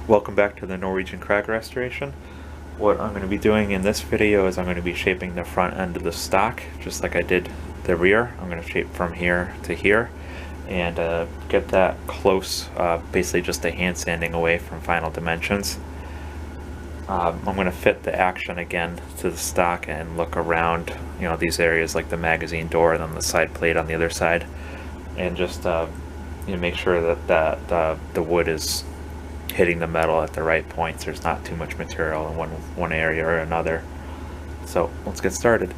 Welcome back to the Norwegian Krag restoration. What I'm going to be doing in this video is I'm going to be shaping the front end of the stock just like I did the rear. I'm going to shape from here to here and get that close, basically just a hand sanding away from final dimensions. I'm going to fit the action again to the stock and look around, these areas like the magazine door and then the side plate on the other side, and just make sure that the wood is hitting the metal at the right points. There's not too much material in one area or another. So let's get started.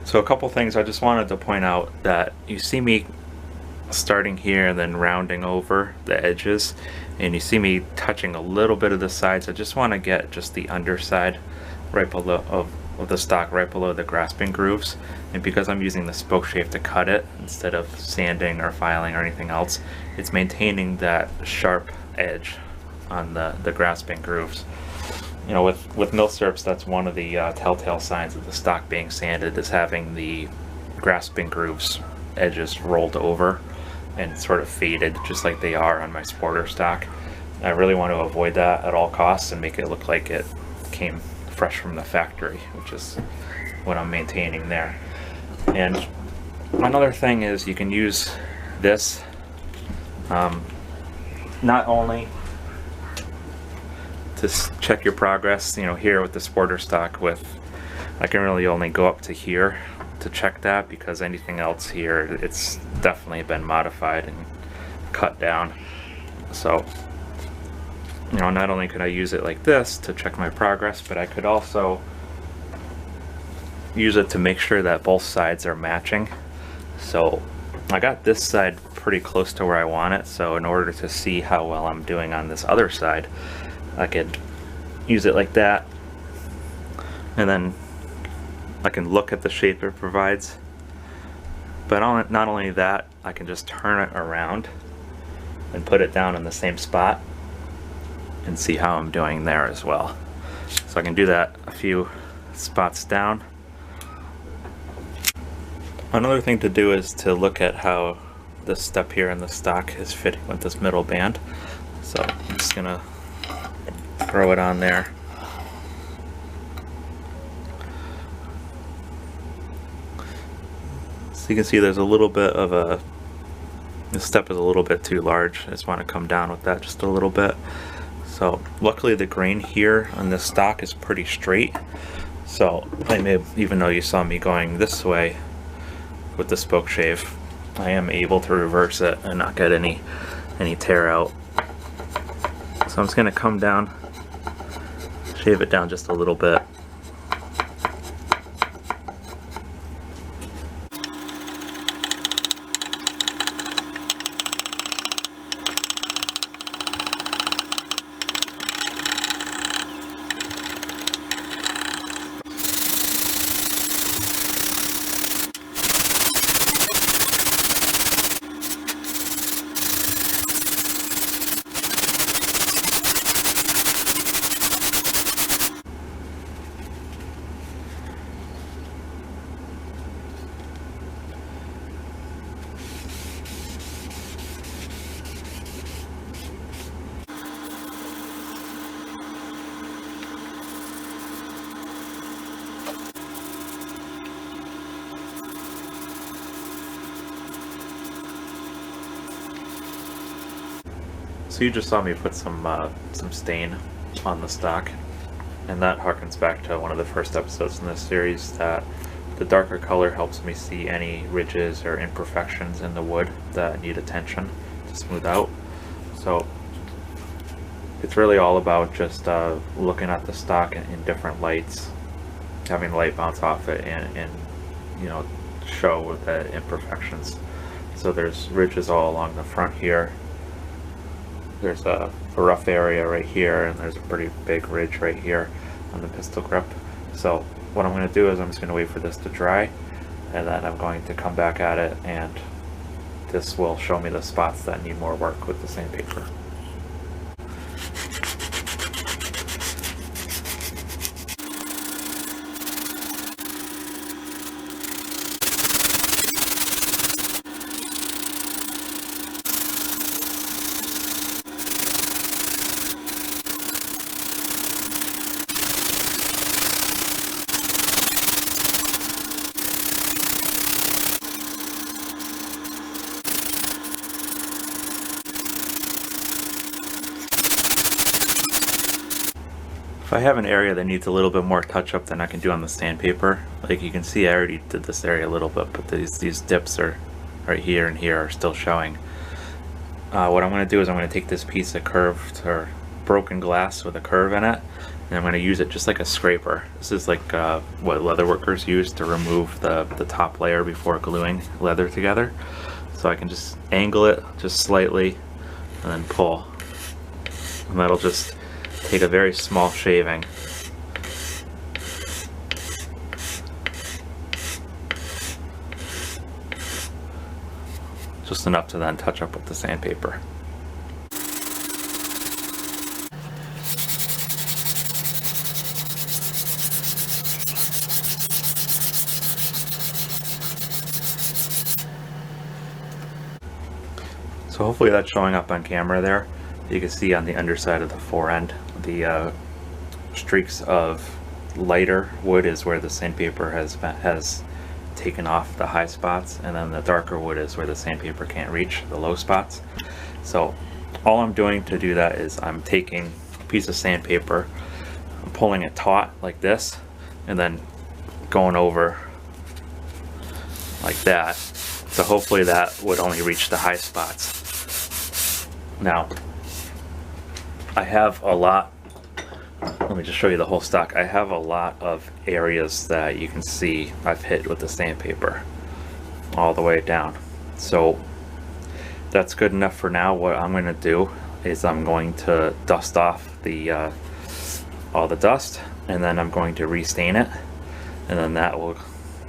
So a couple things I just wanted to point out, that you see me starting here and then rounding over the edges, and you see me touching a little bit of the sides. I just want to get just the underside right below of the stock, right below the grasping grooves. And because I'm using the spoke shave to cut it instead of sanding or filing or anything else, it's maintaining that sharp edge on the grasping grooves. With milsurps, that's one of the telltale signs of the stock being sanded, is having the grasping grooves edges rolled over and sort of faded, just like they are on my sporter stock. I really want to avoid that at all costs and make it look like it came fresh from the factory, which is what I'm maintaining there. And another thing is, you can use this not only to check your progress, here with the sporter stock, I can really only go up to here to check that, because anything else here, it's definitely been modified and cut down. So not only could I use it like this to check my progress, but I could also use it to make sure that both sides are matching. So I got this side pretty close to where I want it, so in order to see how well I'm doing on this other side, I could use it like that, and then I can look at the shape it provides. But not only that, I can just turn it around and put it down in the same spot and see how I'm doing there as well. So I can do that a few spots down. Another thing to do is to look at how this step here in the stock is fitting with this middle band. So I'm just gonna throw it on there. So you can see there's a little bit of this step is a little bit too large. I just want to come down with that just a little bit. So luckily the grain here on this stock is pretty straight. So I may, even though you saw me going this way with the spoke shave, I am able to reverse it and not get any tear out. So I'm just going to come down, shave it down just a little bit. So you just saw me put some stain on the stock, and that harkens back to one of the first episodes in this series, that the darker color helps me see any ridges or imperfections in the wood that need attention to smooth out. So it's really all about just looking at the stock in different lights, having the light bounce off it and you know, show the imperfections. So there's ridges all along the front here. There's a rough area right here, and there's a pretty big ridge right here on the pistol grip. So what I'm going to do is I'm just going to wait for this to dry, and then I'm going to come back at it, and this will show me the spots that need more work with the sandpaper. If I have an area that needs a little bit more touch up than I can do on the sandpaper, like you can see I already did this area a little bit, but these dips are right here and here are still showing. What I'm going to do is I'm going to take this piece of curved or broken glass with a curve in it, and I'm going to use it just like a scraper. This is like what leatherworkers use to remove the top layer before gluing leather together. So I can just angle it just slightly and then pull, and that'll just take a very small shaving. Just enough to then touch up with the sandpaper. So hopefully that's showing up on camera there. You can see on the underside of the fore-end, the streaks of lighter wood is where the sandpaper has taken off the high spots, and then the darker wood is where the sandpaper can't reach the low spots. So all I'm doing to do that is I'm taking a piece of sandpaper, I'm pulling it taut like this, and then going over like that. So hopefully that would only reach the high spots. Now, I have a lot, let me just show you the whole stock. I have a lot of areas that you can see I've hit with the sandpaper all the way down. So that's good enough for now. What I'm going to do is I'm going to dust off the all the dust, and then I'm going to restain it, and then that will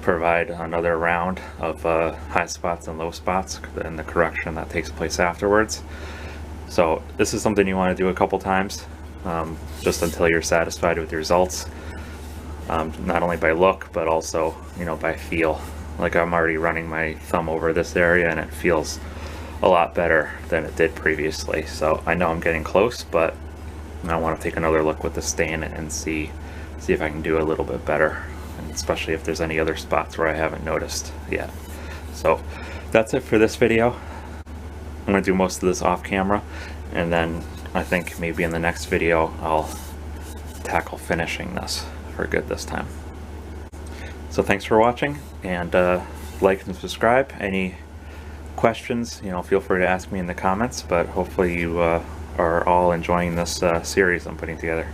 provide another round of high spots and low spots and the correction that takes place afterwards. So this is something you want to do a couple times, just until you're satisfied with the results, not only by look but also, you know, by feel. Like, I'm already running my thumb over this area and it feels a lot better than it did previously. So I know I'm getting close, but I want to take another look with the stain and see if I can do a little bit better, and especially if there's any other spots where I haven't noticed yet. So that's it for this video. I'm going to do most of this off camera, and then I think maybe in the next video I'll tackle finishing this for good this time. So thanks for watching, and like and subscribe. Any questions, you know, feel free to ask me in the comments, but hopefully you are all enjoying this series I'm putting together.